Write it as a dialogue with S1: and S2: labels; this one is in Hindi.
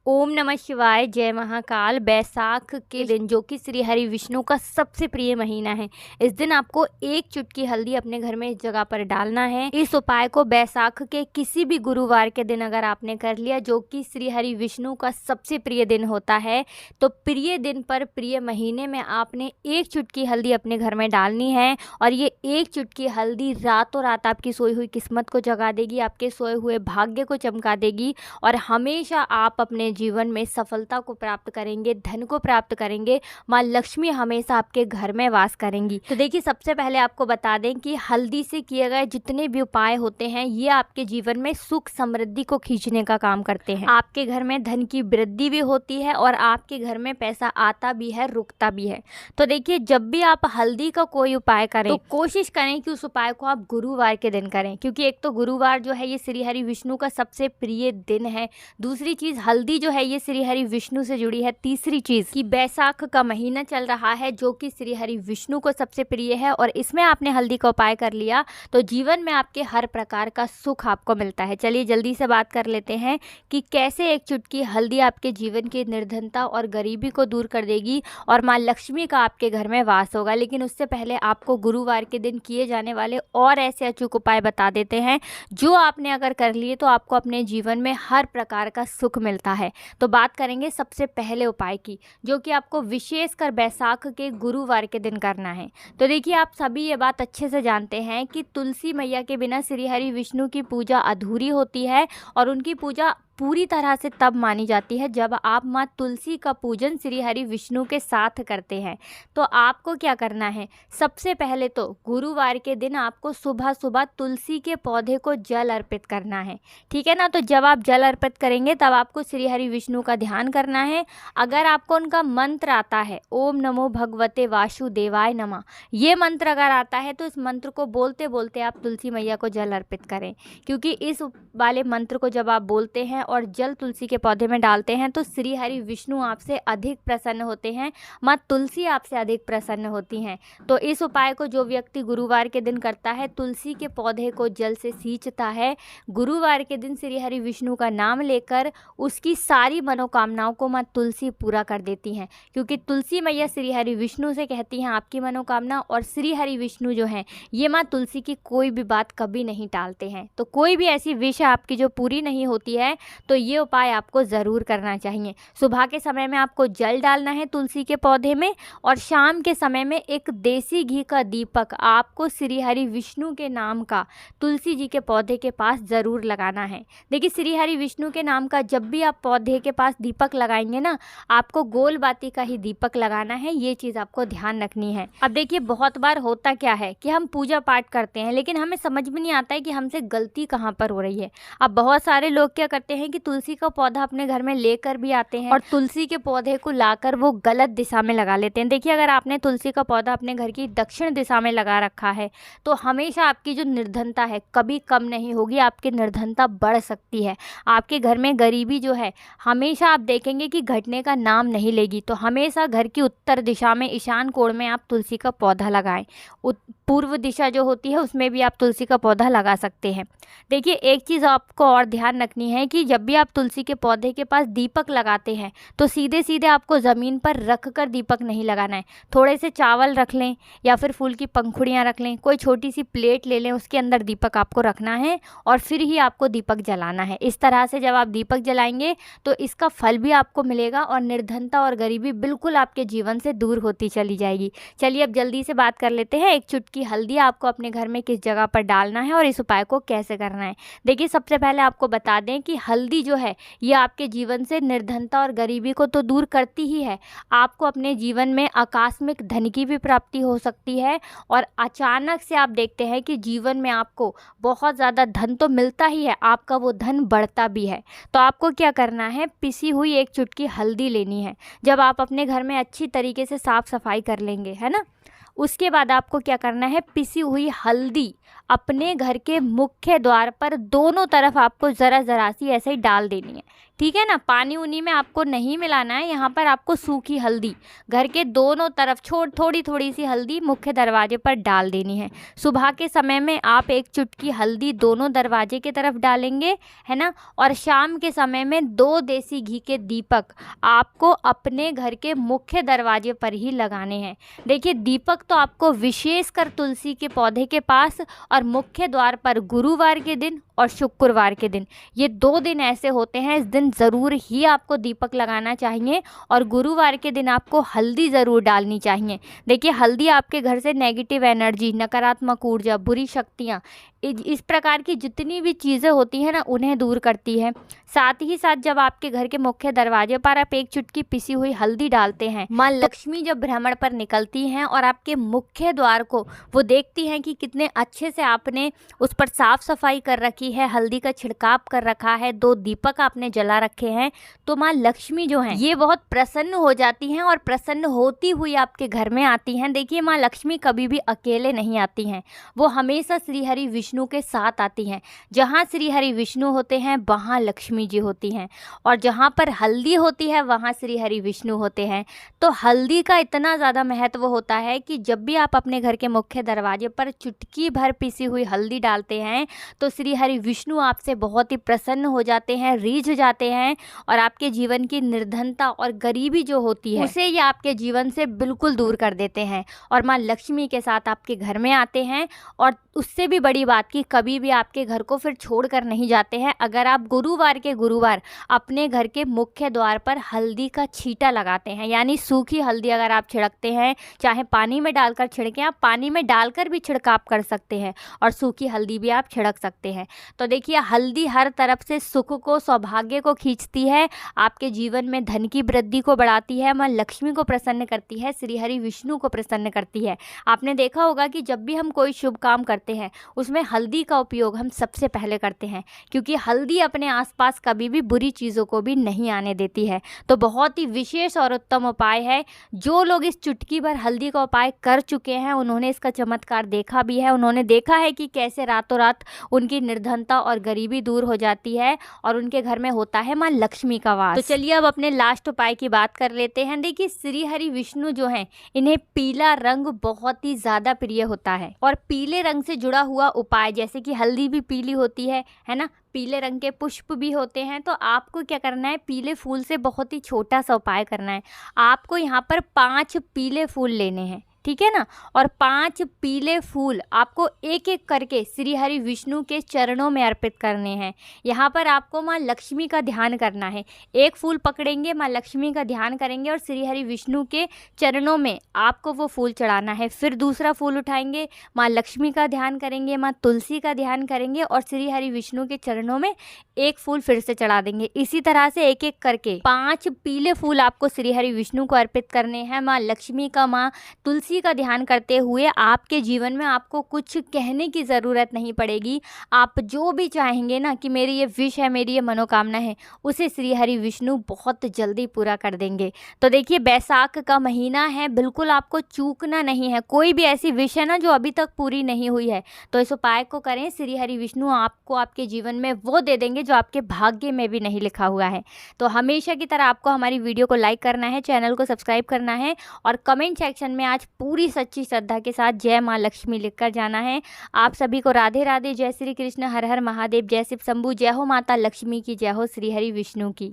S1: ओम नमः शिवाय। जय महाकाल। बैसाख के दिन, जो कि श्री हरि विष्णु का सबसे प्रिय महीना है, इस दिन आपको एक चुटकी हल्दी अपने घर में इस जगह पर डालना है। इस उपाय को बैसाख के किसी भी गुरुवार के दिन अगर आपने कर लिया, जो कि श्री हरि विष्णु का सबसे प्रिय दिन होता है, तो प्रिय दिन पर प्रिय महीने में आपने एक चुटकी हल्दी अपने घर में डालनी है। और ये एक चुटकी हल्दी रातों रात आपकी सोई हुई किस्मत को जगा देगी, आपके सोए हुए भाग्य को चमका देगी और हमेशा आप अपने जीवन में सफलता को प्राप्त करेंगे, धन को प्राप्त करेंगे। माँ लक्ष्मी हमेशा आपके घर में वास करेंगी। तो देखिए, सबसे पहले आपको बता दें कि हल्दी से किए गए जितने भी उपाय होते हैं, ये आपके जीवन में सुख समृद्धि को खींचने का काम करते हैं। आपके घर में धन की वृद्धि भी होती है और आपके घर में पैसा आता भी है, रुकता भी है। तो देखिए, जब भी आप हल्दी का कोई उपाय करें, तो कोशिश करें कि उस उपाय को आप गुरुवार के दिन करें, क्योंकि एक तो गुरुवार जो है ये श्री हरि विष्णु का सबसे प्रिय दिन है। दूसरी चीज, हल्दी जो है ये श्री हरि विष्णु से जुड़ी है। तीसरी चीज कि बैसाख का महीना चल रहा है, जो कि श्री हरि विष्णु को सबसे प्रिय है, और इसमें आपने हल्दी का उपाय कर लिया तो जीवन में आपके हर प्रकार का सुख आपको मिलता है। चलिए जल्दी से बात कर लेते हैं कि कैसे एक चुटकी हल्दी आपके जीवन की निर्धनता और गरीबी को दूर कर देगी और माँ लक्ष्मी का आपके घर में वास होगा। लेकिन उससे पहले आपको गुरुवार के दिन किए जाने वाले और ऐसे अचूक उपाय बता देते हैं, जो आपने अगर कर लिए तो आपको अपने जीवन में हर प्रकार का सुख मिलता है। तो बात करेंगे सबसे पहले उपाय की, जो कि आपको विशेषकर बैसाख के गुरुवार के दिन करना है। तो देखिए, आप सभी ये बात अच्छे से जानते हैं कि तुलसी मैया के बिना श्री हरि विष्णु की पूजा अधूरी होती है, और उनकी पूजा पूरी तरह से तब मानी जाती है जब आप माँ तुलसी का पूजन श्री हरि विष्णु के साथ करते हैं। तो आपको क्या करना है, सबसे पहले तो गुरुवार के दिन आपको सुबह सुबह तुलसी के पौधे को जल अर्पित करना है, ठीक है ना। तो जब आप जल अर्पित करेंगे तब आपको श्री हरि विष्णु का ध्यान करना है। अगर आपको उनका मंत्र आता है, ओम नमो भगवते वासुदेवाय नमः, ये मंत्र अगर आता है तो इस मंत्र को बोलते बोलते आप तुलसी मैया को जल अर्पित करें, क्योंकि इस वाले मंत्र को जब आप बोलते हैं और जल तुलसी के पौधे में डालते हैं तो श्री हरि विष्णु आपसे अधिक प्रसन्न होते हैं, माँ तुलसी आपसे अधिक प्रसन्न होती हैं। तो इस उपाय को जो व्यक्ति गुरुवार के दिन करता है, तुलसी के पौधे को जल से सींचता है, गुरुवार के दिन श्री हरि विष्णु का नाम लेकर उसकी सारी मनोकामनाओं को माँ तुलसी पूरा कर देती हैं। क्योंकि तुलसी मैया श्री हरि विष्णु से कहती हैं आपकी मनोकामना, और श्री हरि विष्णु जो हैं ये माँ तुलसी की कोई भी बात कभी नहीं टालते हैं। तो कोई भी ऐसी विश आपकी जो पूरी नहीं होती है, तो ये उपाय आपको ज़रूर करना चाहिए। सुबह के समय में आपको जल डालना है तुलसी के पौधे में, और शाम के समय में एक देसी घी का दीपक आपको श्री हरि विष्णु के नाम का तुलसी जी के पौधे के पास ज़रूर लगाना है। देखिए, श्री हरि विष्णु के नाम का जब भी आप पौधे के पास दीपक लगाएंगे ना, आपको गोल बाती का ही दीपक लगाना है, ये चीज़ आपको ध्यान रखनी है। अब देखिए, बहुत बार होता क्या है कि हम पूजा पाठ करते हैं, लेकिन हमें समझ में नहीं आता है कि हमसे गलती कहाँ पर हो रही है। अब बहुत सारे लोग क्या करते हैं कि तुलसी का पौधा अपने घर में लेकर भी आते हैं और तुलसी के पौधे को लाकर वो गलत दिशा में लगा लेते हैं। देखिए, अगर आपने तुलसी का पौधा अपने घर की दक्षिण दिशा में लगा रखा है, तो हमेशा आपकी जो निर्धनता है कभी कम नहीं होगी, आपकी निर्धनता बढ़ सकती है। आपके घर में गरीबी जो है हमेशा आप देखेंगे कि घटने का नाम नहीं लेगी। तो हमेशा घर की उत्तर दिशा में ईशान कोण में आप तुलसी का पौधा लगाएं। पूर्व दिशा जो होती है उसमें भी आप तुलसी का पौधा लगा सकते हैं। देखिए, एक चीज़ आपको और ध्यान रखनी है कि जब भी आप तुलसी के पौधे के पास दीपक लगाते हैं, तो सीधे सीधे आपको ज़मीन पर रख कर दीपक नहीं लगाना है। थोड़े से चावल रख लें या फिर फूल की पंखुड़ियाँ रख लें, कोई छोटी सी प्लेट ले लें, उसके अंदर दीपक आपको रखना है और फिर ही आपको दीपक जलाना है। इस तरह से जब आप दीपक जलाएंगे तो इसका फल भी आपको मिलेगा और निर्धनता और गरीबी बिल्कुल आपके जीवन से दूर होती चली जाएगी। चलिए अब जल्दी से बात कर लेते हैं, एक चुटकी हल्दी आपको अपने घर में किस जगह पर डालना है और इस उपाय को कैसे करना है। देखिए, सबसे पहले आपको बता दें कि हल्दी जो है ये आपके जीवन से निर्धनता और गरीबी को तो दूर करती ही है, आपको अपने जीवन में आकस्मिक धन की भी प्राप्ति हो सकती है, और अचानक से आप देखते हैं कि जीवन में आपको बहुत ज़्यादा धन तो मिलता ही है, आपका वो धन बढ़ता भी है। तो आपको क्या करना है, पिसी हुई एक चुटकी हल्दी लेनी है। जब आप अपने घर में अच्छी तरीके से साफ सफाई कर लेंगे, है ना, उसके बाद आपको क्या करना है, पिसी हुई हल्दी अपने घर के मुख्य द्वार पर दोनों तरफ आपको ज़रा ज़रा सी ऐसे ही डाल देनी है। ठीक है ना। पानी उनी में आपको नहीं मिलाना है, यहाँ पर आपको सूखी हल्दी घर के दोनों तरफ थोड़ी थोड़ी सी हल्दी मुख्य दरवाजे पर डाल देनी है। सुबह के समय में आप 1 चुटकी हल्दी दोनों दरवाजे की तरफ डालेंगे, है ना। और शाम के समय में 2 देसी घी के दीपक आपको अपने घर के मुख्य दरवाजे पर ही लगाने हैं। देखिए, दीपक तो आपको विशेषकर तुलसी के पौधे के पास और मुख्य द्वार पर गुरुवार के दिन और शुक्रवार के दिन, ये 2 दिन ऐसे होते हैं, इस दिन ज़रूर ही आपको दीपक लगाना चाहिए और गुरुवार के दिन आपको हल्दी ज़रूर डालनी चाहिए। देखिए, हल्दी आपके घर से नेगेटिव एनर्जी, नकारात्मक ऊर्जा, बुरी शक्तियाँ, इस प्रकार की जितनी भी चीज़ें होती हैं ना, उन्हें दूर करती है। साथ ही साथ जब आपके घर के मुख्य दरवाजे पर आप 1 चुटकी पिसी हुई हल्दी डालते हैं, माँ लक्ष्मी जब भ्रमण पर निकलती हैं और आपके मुख्य द्वार को वो देखती हैं कि कितने अच्छे से आपने उस पर साफ सफाई कर रखी है, हल्दी का छिड़काव कर रखा है, 2 दीपक आपने जला रखे हैं, तो माँ लक्ष्मी जो हैं ये बहुत प्रसन्न हो जाती हैं और प्रसन्न होती हुई आपके घर में आती हैं। देखिए, माँ लक्ष्मी कभी भी अकेले नहीं आती हैं, वो हमेशा श्री हरि विष्णु के साथ आती हैं। जहाँ श्री हरि विष्णु होते हैं वहाँ लक्ष्मी जी होती हैं, और जहाँ पर हल्दी होती है वहाँ श्री हरि विष्णु होते हैं। तो हल्दी का इतना ज़्यादा महत्व होता है कि जब भी आप अपने घर के मुख्य दरवाजे पर चुटकी भर पिसी हुई हल्दी डालते हैं तो श्री हरि विष्णु आपसे बहुत ही प्रसन्न हो जाते हैं, रीझ जाते हैं, और आपके जीवन की निर्धनता और गरीबी जो होती है उसे ये आपके जीवन से बिल्कुल दूर कर देते हैं और माँ लक्ष्मी के साथ आपके घर में आते हैं। और उससे भी बड़ी बात कि कभी भी आपके घर को फिर छोड़कर नहीं जाते हैं। अगर आप गुरुवार के गुरुवार अपने घर के मुख्य द्वार पर हल्दी का छींटा लगाते हैं, यानी सूखी हल्दी अगर आप छिड़कते हैं, चाहे पानी में डालकर छिड़कें, आप पानी में डालकर भी छिड़काव कर सकते हैं और सूखी हल्दी भी आप छिड़क सकते हैं। तो देखिए, हल्दी हर तरफ से सुख को, सौभाग्य को खींचती है, आपके जीवन में धन की वृद्धि को बढ़ाती है, माँ लक्ष्मी को प्रसन्न करती है, श्री हरि विष्णु को प्रसन्न करती है। आपने देखा होगा कि जब भी हम कोई शुभ काम करते हैं उसमें हल्दी का उपयोग हम सबसे पहले करते हैं, क्योंकि हल्दी अपने आसपास कभी भी बुरी चीज़ों को भी नहीं आने देती है। तो बहुत ही विशेष और उत्तम उपाय है। जो लोग इस चुटकी भर हल्दी का उपाय कर चुके हैं उन्होंने इसका चमत्कार देखा भी है, उन्होंने देखा है कि कैसे रातों रात उनकी निर्धनता और गरीबी दूर हो जाती है और उनके घर में होता है माँ लक्ष्मी का वास। तो चलिए अब अपने लास्ट उपाय की बात कर लेते हैं। देखिए, श्री हरि विष्णु जो हैं इन्हें पीला रंग बहुत ही ज़्यादा प्रिय होता है, और पीले रंग से जुड़ा हुआ उपाय, जैसे कि हल्दी भी पीली होती है ना, पीले रंग के पुष्प भी होते हैं, तो आपको क्या करना है, पीले फूल से बहुत ही छोटा सा उपाय करना है। आपको यहाँ पर 5 पीले फूल लेने हैं, ठीक है ना, और 5 पीले फूल आपको एक एक करके श्री हरि विष्णु के चरणों में अर्पित करने हैं। यहाँ पर आपको माँ लक्ष्मी का ध्यान करना है। एक फूल पकड़ेंगे, माँ लक्ष्मी का ध्यान करेंगे और श्री हरि विष्णु के चरणों में आपको वो फूल चढ़ाना है। फिर दूसरा फूल उठाएंगे, माँ लक्ष्मी का ध्यान करेंगे, माँ तुलसी का ध्यान करेंगे और श्री हरि विष्णु के चरणों में एक फूल फिर से चढ़ा देंगे। इसी तरह से एक एक करके 5 पीले फूल आपको श्री हरि विष्णु को अर्पित करने हैं। माँ लक्ष्मी का, माँ तुलसी का ध्यान करते हुए आपके जीवन में आपको कुछ कहने की ज़रूरत नहीं पड़ेगी। आप जो भी चाहेंगे ना कि मेरी ये विश है, मेरी ये मनोकामना है, उसे श्री हरि विष्णु बहुत जल्दी पूरा कर देंगे। तो देखिए, बैसाख का महीना है, बिल्कुल आपको चूकना नहीं है। कोई भी ऐसी विश है ना जो अभी तक पूरी नहीं हुई है तो इस उपाय को करें, श्री हरि विष्णु आपको आपके जीवन में वो दे देंगे जो आपके भाग्य में भी नहीं लिखा हुआ है। तो हमेशा की तरह आपको हमारी वीडियो को लाइक करना है, चैनल को सब्सक्राइब करना है और कमेंट सेक्शन में आज पूरी सच्ची श्रद्धा के साथ जय माँ लक्ष्मी लिखकर जाना है। आप सभी को राधे राधे, जय श्री कृष्ण, हर हर महादेव, जय शिव शंभू, जय हो माता लक्ष्मी की, जय हो श्री हरि विष्णु की।